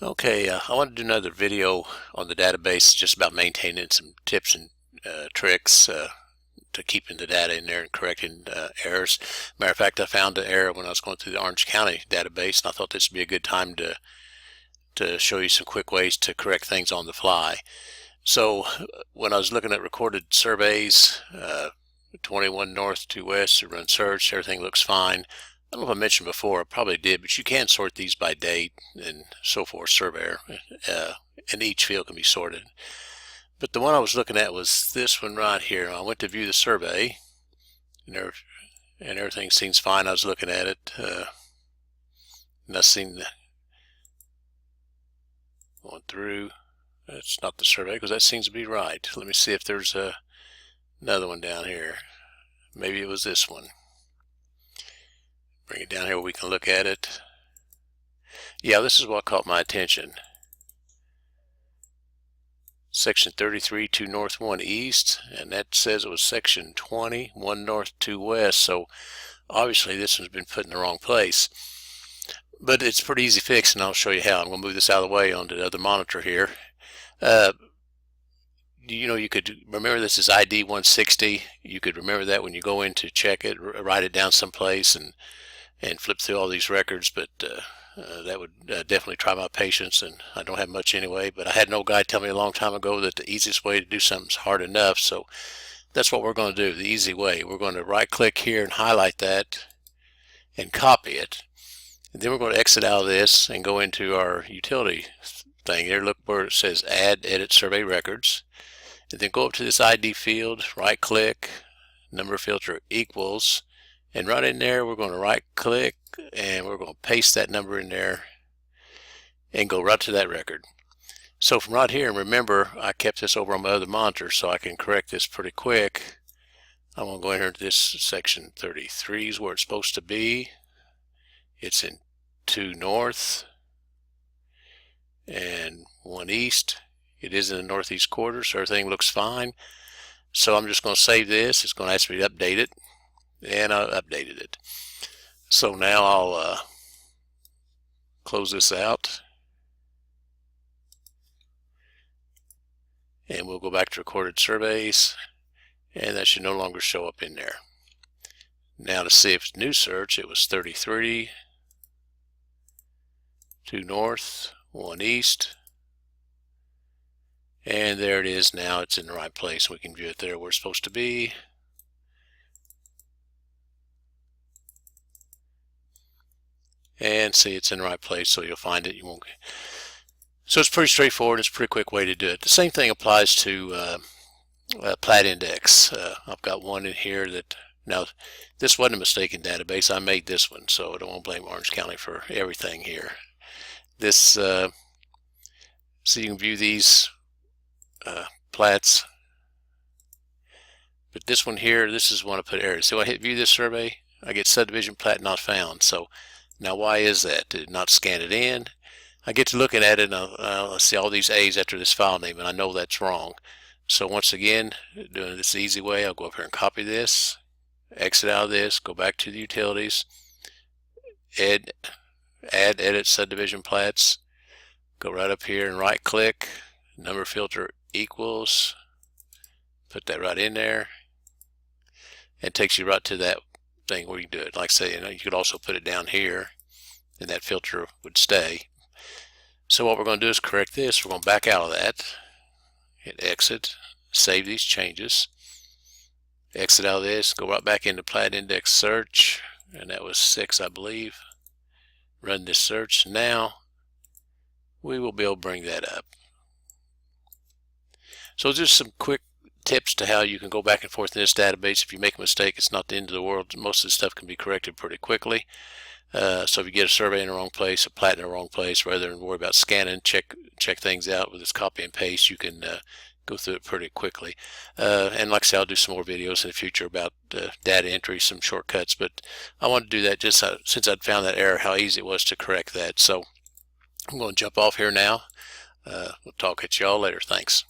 Okay, I want to do another video on the database just about maintaining some tips and tricks to keeping the data in there and correcting errors. Matter of fact, I found an error when I was going through the Orange County database, and I thought this would be a good time to show you some quick ways to correct things on the fly. So when I was looking at recorded surveys, 21 north to west to run search, everything looks fine. I don't know if I mentioned before, I probably did, but you can sort these by date and so forth, surveyor, and each field can be sorted. But the one I was looking at was this one right here. I went to view the survey, and everything seems fine. I was looking at it, nothing going through. That's not the survey because that seems to be right. Let me see if there's another one down here. Maybe it was this one. Bring it down here where we can look at it. Yeah, this is what caught my attention. Section 33, 2 north, 1 east, and that says it was section 20, 1 north, 2 west, so obviously this one's been put in the wrong place. But it's pretty easy fix, and I'll show you how. I'm going to move this out of the way onto the other monitor here. You could remember this is ID 160. You could remember that when you go in to check it, write it down someplace and flip through all these records, but that would definitely try my patience, and I don't have much anyway. But I had an old guy tell me a long time ago that the easiest way to do something is hard enough, so that's what we're going to do, the easy way. We're going to right click here and highlight that and copy it, and then we're going to exit out of this and go into our utility thing here. Look where it says add edit survey records, and then go up to this ID field, right click, number filter equals, and right in there we're going to right click and we're going to paste that number in there and go right to that record. So from right here, and remember I kept this over on my other monitor so I can correct this pretty quick. I'm going to go in here to this section 33 is where it's supposed to be. It's in 2 north and 1 east. It is in the northeast quarter, so everything looks fine. So I'm just going to save this. It's going to ask me to update it, and I updated it. So now I'll close this out, and we'll go back to recorded surveys, and that should no longer show up in there. Now to see if it's new search, it was 33, 2 north, 1 east, and there it is. Now it's in the right place. We can view it there where it's supposed to be. And see, it's in the right place, so you'll find it. You won't. So it's pretty straightforward. It's a pretty quick way to do it. The same thing applies to plat index. I've got one in here that, now this wasn't a mistaken database. I made this one, so I don't want to blame Orange County for everything here. This, so you can view these plats. But this one here, this is one I put errors. So I hit view this survey, I get subdivision plat not found. So now why is that? Did it not scan it in? I get to looking at it and I see all these A's after this file name, and I know that's wrong. So once again, doing this the easy way, I'll go up here and copy this, exit out of this, go back to the utilities, add edit subdivision plats, go right up here and right click, number filter equals, put that right in there, and it takes you right to that thing where you can do it. Like I say, you could also put it down here and that filter would stay. So what we're going to do is correct this. We're going to back out of that, hit exit, save these changes, exit out of this, go right back into plat index search, and that was 6, I believe. Run this search. Now we will be able to bring that up. So just some quick tips to how you can go back and forth in this database. If you make a mistake, it's not the end of the world. Most of the stuff can be corrected pretty quickly. So if you get a survey in the wrong place, a plat in the wrong place, rather than worry about scanning, check things out with this copy and paste, you can go through it pretty quickly. And like I said, I'll do some more videos in the future about data entry, some shortcuts, but I wanted to do that just since I'd found that error, how easy it was to correct that. So I'm going to jump off here now. We'll talk at y'all later. Thanks.